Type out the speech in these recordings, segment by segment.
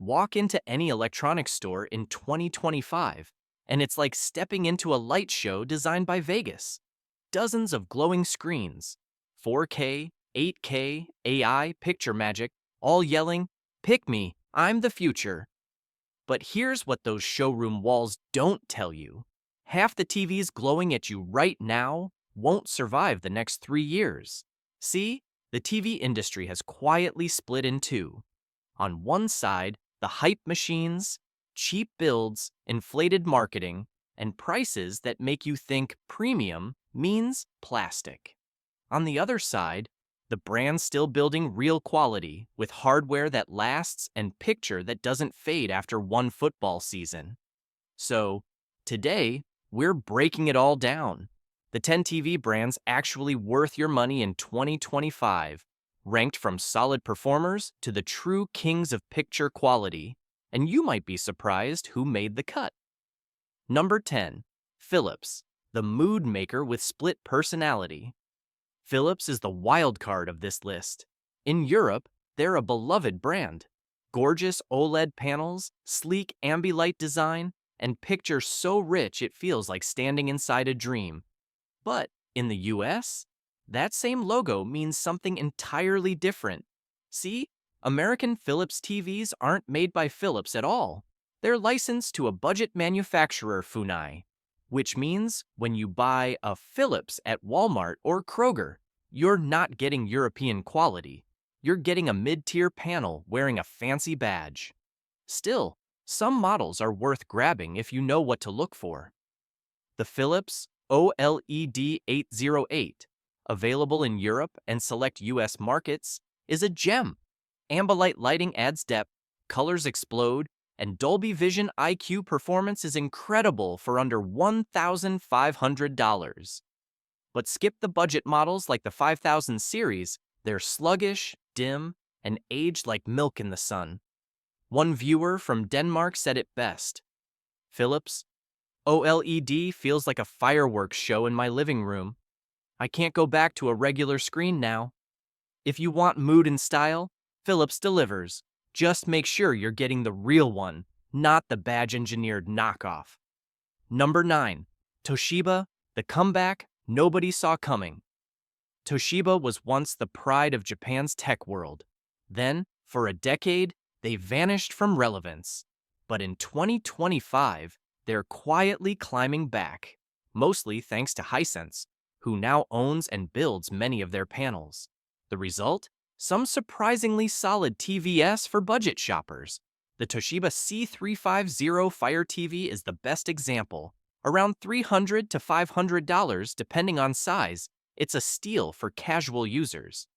Walk into any electronics store in 2025, and it's like stepping into a light show designed by Vegas. Dozens of glowing screens, 4K, 8K, AI, picture magic, all yelling, "Pick me, I'm the future." But here's what those showroom walls don't tell you. Half the TVs glowing at you right now won't survive the next 3 years. See, the TV industry has quietly split in two. On one side, the hype machines, cheap builds, inflated marketing, and prices that make you think premium means plastic. On the other side, the brand's still building real quality with hardware that lasts and picture that doesn't fade after one football season. So, today, we're breaking it all down. The 10 TV brands actually worth your money in 2025, ranked from solid performers to the true kings of picture quality, and you might be surprised who made the cut. Number 10. Phillips, the mood maker with split personality. Philips is the wild card of this list. In Europe, they're a beloved brand. Gorgeous OLED panels, sleek ambilight design, and picture so rich it feels like standing inside a dream. But in the US, that same logo means something entirely different. See, American Philips TVs aren't made by Philips at all. They're licensed to a budget manufacturer, Funai, which means when you buy a Philips at Walmart or Kroger, you're not getting European quality. You're getting a mid-tier panel wearing a fancy badge. Still, some models are worth grabbing if you know what to look for. The Philips OLED 808, available in Europe and select US markets, is a gem. Ambilight lighting adds depth, colors explode, and Dolby Vision IQ performance is incredible for under $1,500. But skip the budget models like the 5000 series. They're sluggish, dim, and aged like milk in the sun. One viewer from Denmark said it best. Philips OLED feels like a fireworks show in my living room. I can't go back to a regular screen now. If you want mood and style, Philips delivers. Just make sure you're getting the real one, not the badge-engineered knockoff. Number 9. Toshiba, the comeback nobody saw coming. Toshiba was once the pride of Japan's tech world. Then, for a decade, they vanished from relevance. But in 2025, they're quietly climbing back, mostly thanks to Hisense, who now owns and builds many of their panels. The result? Some surprisingly solid TVs for budget shoppers. The Toshiba C350 Fire TV is the best example. Around $300 to $500 depending on size, it's a steal for casual users.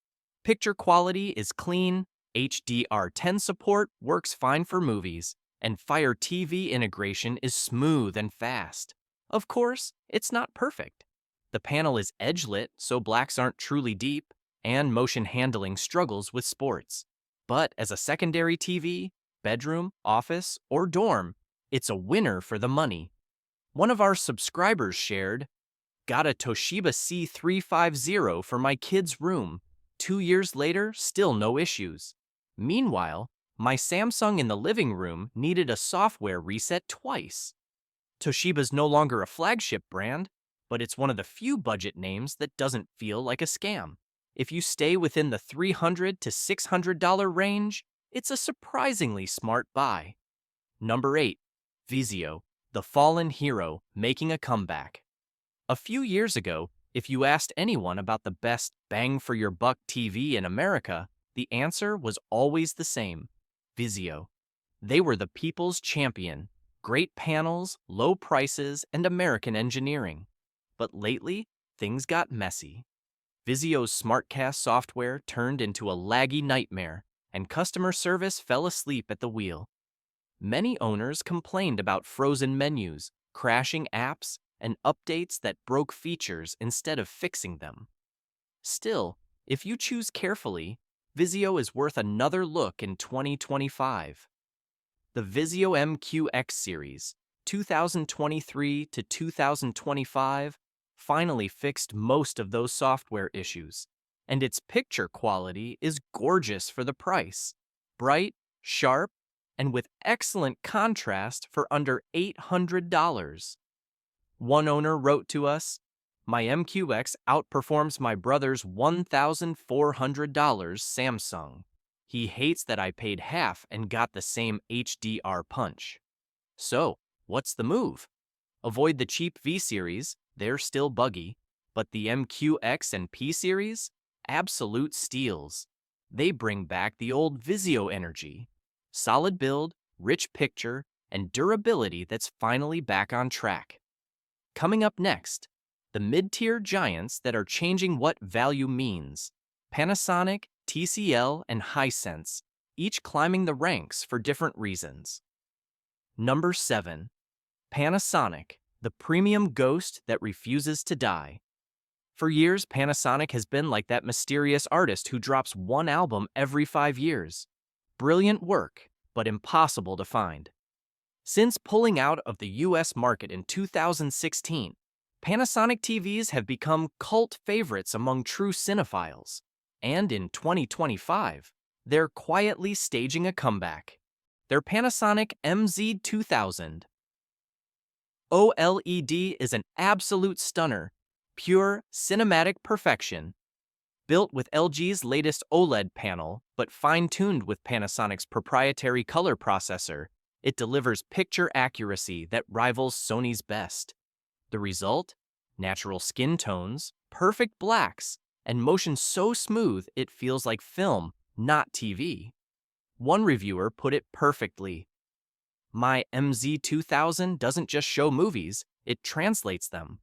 Picture quality is clean, HDR10 support works fine for movies, and Fire TV integration is smooth and fast. Of course, it's not perfect. The panel is edge-lit, so blacks aren't truly deep, and motion handling struggles with sports. But as a secondary TV, bedroom, office, or dorm, it's a winner for the money. One of our subscribers shared, "Got a Toshiba C350 for my kid's room. 2 years later, still no issues." Meanwhile, my Samsung in the living room needed a software reset twice. Toshiba's no longer a flagship brand, but it's one of the few budget names that doesn't feel like a scam. If you stay within the $300 to $600 range, it's a surprisingly smart buy. Number 8. Vizio, the fallen hero, making a comeback. A few years ago, if you asked anyone about the best bang-for-your-buck TV in America, the answer was always the same: Vizio. They were the people's champion. Great panels, low prices, and American engineering. But lately, things got messy. Vizio's SmartCast software turned into a laggy nightmare, and customer service fell asleep at the wheel. Many owners complained about frozen menus, crashing apps, and updates that broke features instead of fixing them. Still, if you choose carefully, Vizio is worth another look in 2025. The Vizio MQX series, 2023 to 2025, finally fixed most of those software issues, and its picture quality is gorgeous for the price. Bright, sharp, and with excellent contrast for under $800. One owner wrote to us, "My MQX outperforms my brother's $1,400 Samsung. He hates that I paid half and got the same HDR punch." So, what's the move? Avoid the cheap V series, they're still buggy, but the MQX and P series? Absolute steals. They bring back the old Vizio energy. Solid build, rich picture, and durability that's finally back on track. Coming up next, the mid-tier giants that are changing what value means. Panasonic, TCL, and Hisense, each climbing the ranks for different reasons. Number 7. Panasonic, the premium ghost that refuses to die. For years, Panasonic has been like that mysterious artist who drops one album every 5 years. Brilliant work, but impossible to find. Since pulling out of the US market in 2016, Panasonic TVs have become cult favorites among true cinephiles. And in 2025, they're quietly staging a comeback. Their Panasonic MZ2000 OLED is an absolute stunner, pure cinematic perfection. Built with LG's latest OLED panel, but fine-tuned with Panasonic's proprietary color processor, it delivers picture accuracy that rivals Sony's best. The result? Natural skin tones, perfect blacks, and motion so smooth it feels like film, not TV. One reviewer put it perfectly. "My MZ2000 doesn't just show movies, it translates them."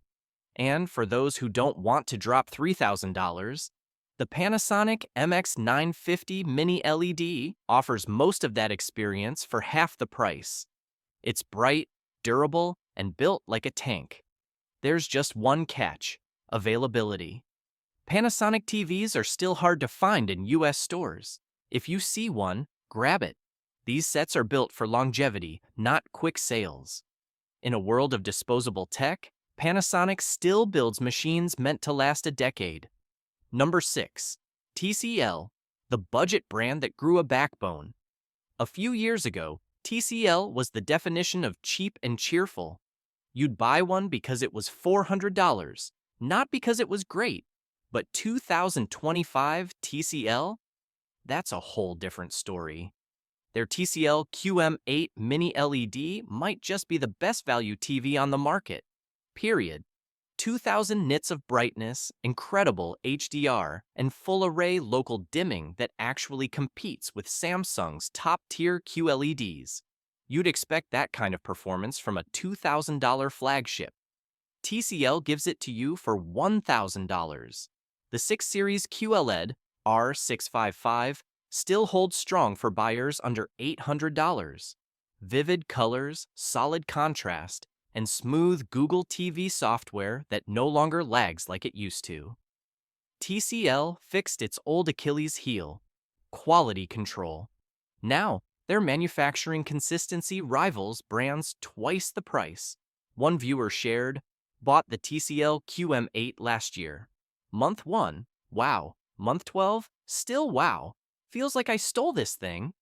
And for those who don't want to drop $3,000, the Panasonic MX950 Mini LED offers most of that experience for half the price. It's bright, durable, and built like a tank. There's just one catch: availability. Panasonic TVs are still hard to find in US stores. If you see one, grab it. These sets are built for longevity, not quick sales. In a world of disposable tech, Panasonic still builds machines meant to last a decade. Number 6. TCL, the budget brand that grew a backbone. A few years ago, TCL was the definition of cheap and cheerful. You'd buy one because it was $400, not because it was great. But 2025 TCL? That's a whole different story. Their TCL QM8 Mini LED might just be the best value TV on the market. Period. 2,000 nits of brightness, incredible HDR, and full-array local dimming that actually competes with Samsung's top-tier QLEDs. You'd expect that kind of performance from a $2,000 flagship. TCL gives it to you for $1,000. The 6 Series QLED R655 still holds strong for buyers under $800. Vivid colors, solid contrast, and smooth Google TV software that no longer lags like it used to. TCL fixed its old Achilles heel: quality control. Now, their manufacturing consistency rivals brands twice the price. One viewer shared, "Bought the TCL QM8 last year. Month 1, wow. Month 12, still wow. Feels like I stole this thing."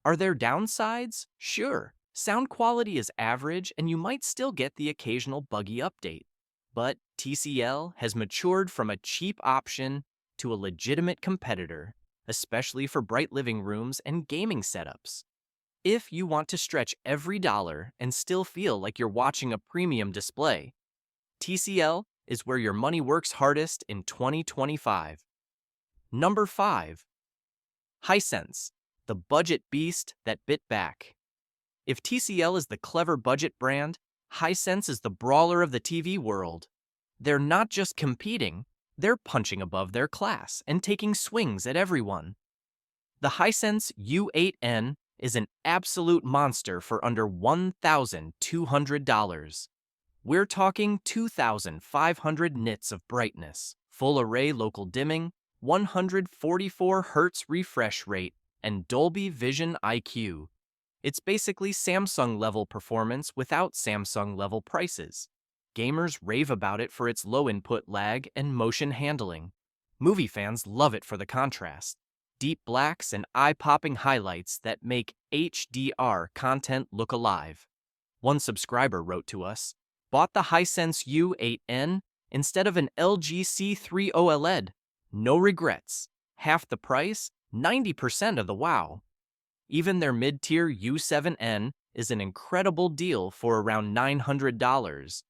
Are there downsides? Sure. Sound quality is average, and you might still get the occasional buggy update. But TCL has matured from a cheap option to a legitimate competitor, especially for bright living rooms and gaming setups. If you want to stretch every dollar and still feel like you're watching a premium display, TCL is where your money works hardest in 2025. Number 5. Hisense, the budget beast that bit back. If TCL is the clever budget brand, Hisense is the brawler of the TV world. They're not just competing, they're punching above their class and taking swings at everyone. The Hisense U8N is an absolute monster for under $1,200. We're talking 2,500 nits of brightness, full array local dimming, 144 Hz refresh rate, and Dolby Vision IQ. It's basically Samsung-level performance without Samsung-level prices. Gamers rave about it for its low input lag and motion handling. Movie fans love it for the contrast: deep blacks and eye-popping highlights that make HDR content look alive. One subscriber wrote to us, bought the Hisense U8N instead of an LG C3 OLED. No regrets. Half the price, 90% of the wow. Even their mid-tier U7N is an incredible deal for around $900.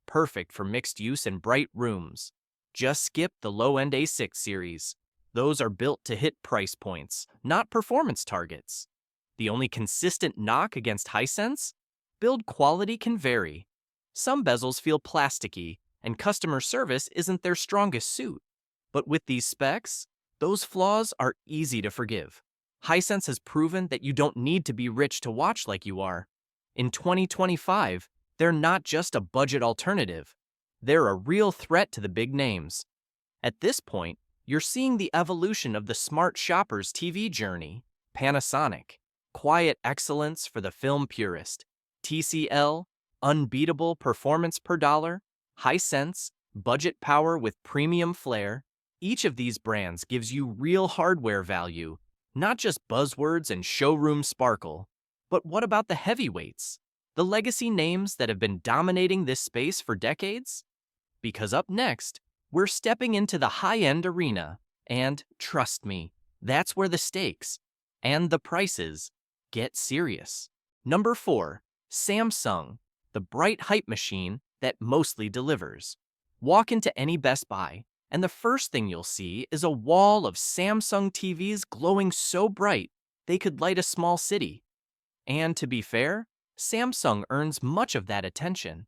Perfect for mixed use in bright rooms. Just skip the low-end A6 series. Those are built to hit price points, not performance targets. The only consistent knock against Hisense? Build quality can vary. Some bezels feel plasticky, and customer service isn't their strongest suit. But with these specs, those flaws are easy to forgive. Hisense has proven that you don't need to be rich to watch like you are. In 2025, they're not just a budget alternative. They're a real threat to the big names. At this point, you're seeing the evolution of the smart shopper's TV journey. Panasonic, quiet excellence for the film purist. TCL, unbeatable performance per dollar. Hisense, budget power with premium flair. Each of these brands gives you real hardware value, not just buzzwords and showroom sparkle. But what about the heavyweights? The legacy names that have been dominating this space for decades? Because up next, we're stepping into the high-end arena. And, trust me, that's where the stakes and the prices get serious. Number 4. Samsung, the bright hype machine that mostly delivers. Walk into any Best Buy, and the first thing you'll see is a wall of Samsung TVs glowing so bright they could light a small city. And to be fair, Samsung earns much of that attention.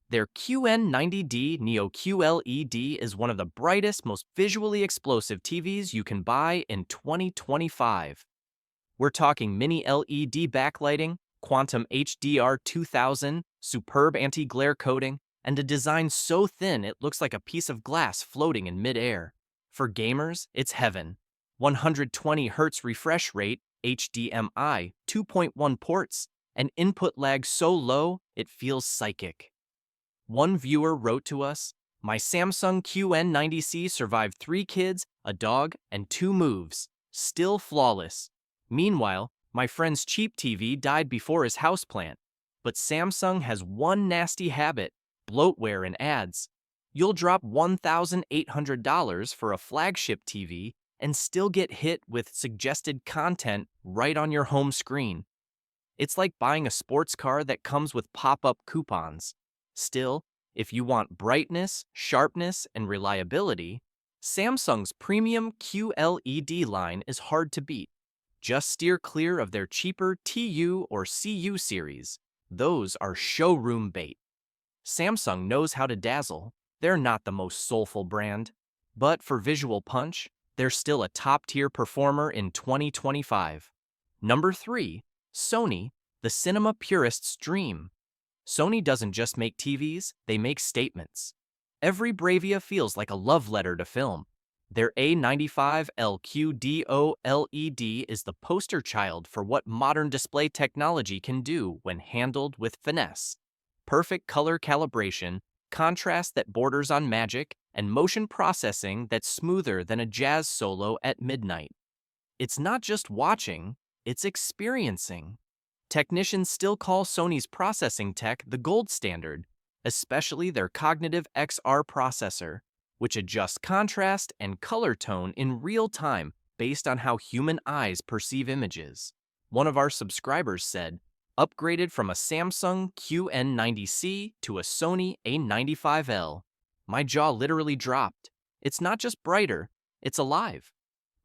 Their QN90D Neo QLED is one of the brightest, most visually explosive TVs you can buy in 2025. We're talking mini LED backlighting, quantum HDR 2000, superb anti-glare coating, and a design so thin it looks like a piece of glass floating in mid-air. For gamers, it's heaven. 120 Hz refresh rate, HDMI, 2.1 ports, and input lag so low it feels psychic. One viewer wrote to us, "My Samsung QN90C survived 3 kids, a dog, and 2 moves. Still flawless. Meanwhile, my friend's cheap TV died before his houseplant. But Samsung has one nasty habit: bloatware and ads. You'll drop $1,800 for a flagship TV and still get hit with suggested content right on your home screen. It's like buying a sports car that comes with pop-up coupons. Still, if you want brightness, sharpness, and reliability, Samsung's premium QLED line is hard to beat. Just steer clear of their cheaper TU or CU series. Those are showroom bait. Samsung knows how to dazzle. They're not the most soulful brand. But for visual punch, they're still a top-tier performer in 2025. Number 3. Sony, the cinema purist's dream. Sony doesn't just make TVs, they make statements. Every Bravia feels like a love letter to film. Their A95 LQD OLED is the poster child for what modern display technology can do when handled with finesse. Perfect color calibration, contrast that borders on magic, and motion processing that's smoother than a jazz solo at midnight. It's not just watching, it's experiencing. Technicians still call Sony's processing tech the gold standard, especially their cognitive XR processor, which adjusts contrast and color tone in real time based on how human eyes perceive images. One of our subscribers said, "Upgraded from a Samsung QN90C to a Sony A95L. My jaw literally dropped. It's not just brighter, it's alive."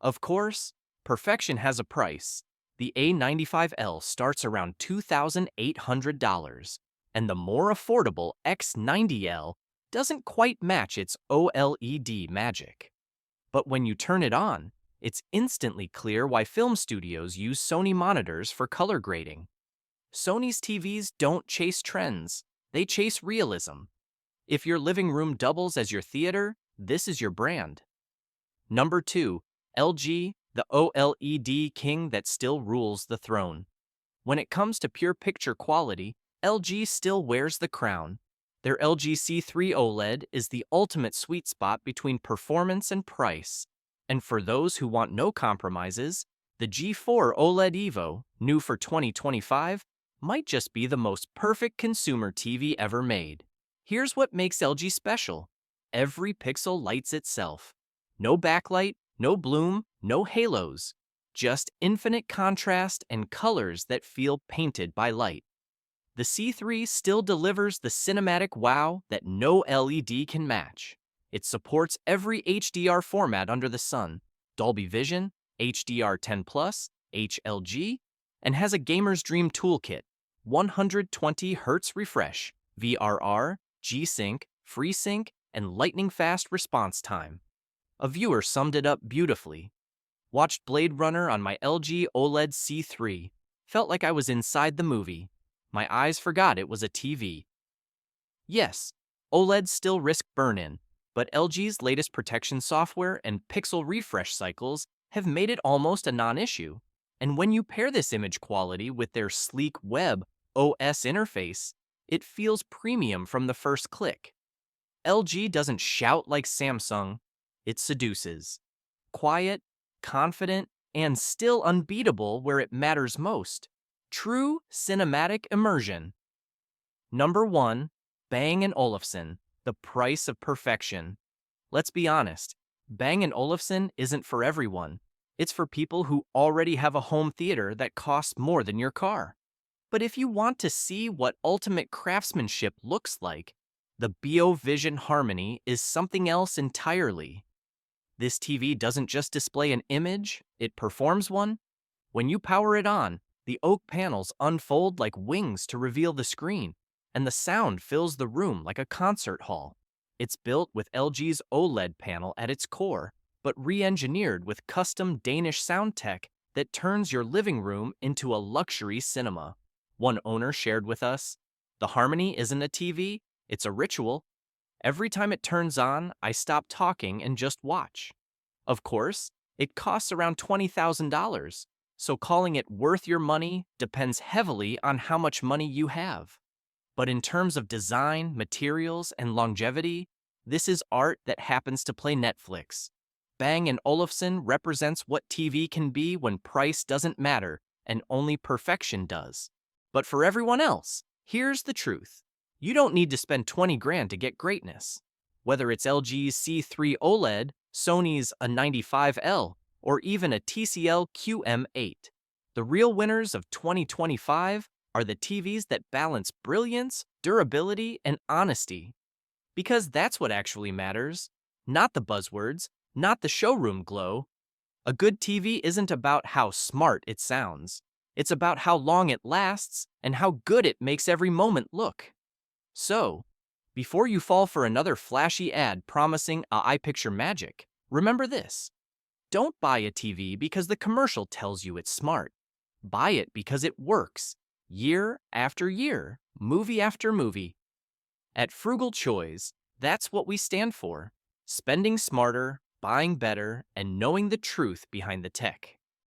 Of course, perfection has a price. The A95L starts around $2,800, and the more affordable X90L doesn't quite match its OLED magic. But when you turn it on, it's instantly clear why film studios use Sony monitors for color grading. Sony's TVs don't chase trends, they chase realism. If your living room doubles as your theater, this is your brand. Number 2. LG, the OLED king that still rules the throne. When it comes to pure picture quality, LG still wears the crown. Their LG C3 OLED is the ultimate sweet spot between performance and price. And for those who want no compromises, The G4 OLED Evo, new for 2025, might just be the most perfect consumer TV ever made. Here's what makes LG special. Every pixel lights itself. No backlight, no bloom, no halos. Just infinite contrast and colors that feel painted by light. The C3 still delivers the cinematic wow that no LED can match. It supports every HDR format under the sun, Dolby Vision, HDR10+, HLG, and has a gamer's dream toolkit, 120Hz refresh, VRR, G-Sync, FreeSync, and lightning-fast response time. A viewer summed it up beautifully. Watched Blade Runner on my LG OLED C3. Felt like I was inside the movie. My eyes forgot it was a TV. Yes, OLEDs still risk burn-in, but LG's latest protection software and pixel refresh cycles have made it almost a non-issue. And when you pair this image quality with their sleek web OS interface, it feels premium from the first click. LG doesn't shout like Samsung, it seduces. Quiet, confident, and still unbeatable where it matters most. True cinematic immersion. Number 1. Bang & Olufsen, the price of perfection. Let's be honest, Bang & Olufsen isn't for everyone. It's for people who already have a home theater that costs more than your car. But if you want to see what ultimate craftsmanship looks like, the BeoVision Harmony is something else entirely. This TV doesn't just display an image, it performs one. When you power it on, the oak panels unfold like wings to reveal the screen, and the sound fills the room like a concert hall. It's built with LG's OLED panel at its core, but re-engineered with custom Danish sound tech that turns your living room into a luxury cinema. One owner shared with us, "The Harmony isn't a TV, it's a ritual. Every time it turns on, I stop talking and just watch." Of course, it costs around $20,000, so calling it worth your money depends heavily on how much money you have. But in terms of design, materials, and longevity, this is art that happens to play Netflix. Bang & Olufsen represents what TV can be when price doesn't matter and only perfection does. But for everyone else, here's the truth. You don't need to spend 20 grand to get greatness. Whether it's LG's C3 OLED, Sony's A95L, or even a TCL QM8, the real winners of 2025 are the TVs that balance brilliance, durability, and honesty. Because that's what actually matters, not the buzzwords, not the showroom glow. A good TV isn't about how smart it sounds. It's about how long it lasts and how good it makes every moment look. So, before you fall for another flashy ad promising a eye picture magic, remember this. Don't buy a TV because the commercial tells you it's smart. Buy it because it works, year after year, movie after movie. At Frugal Choice, that's what we stand for. Spending smarter, buying better, and knowing the truth behind the tech.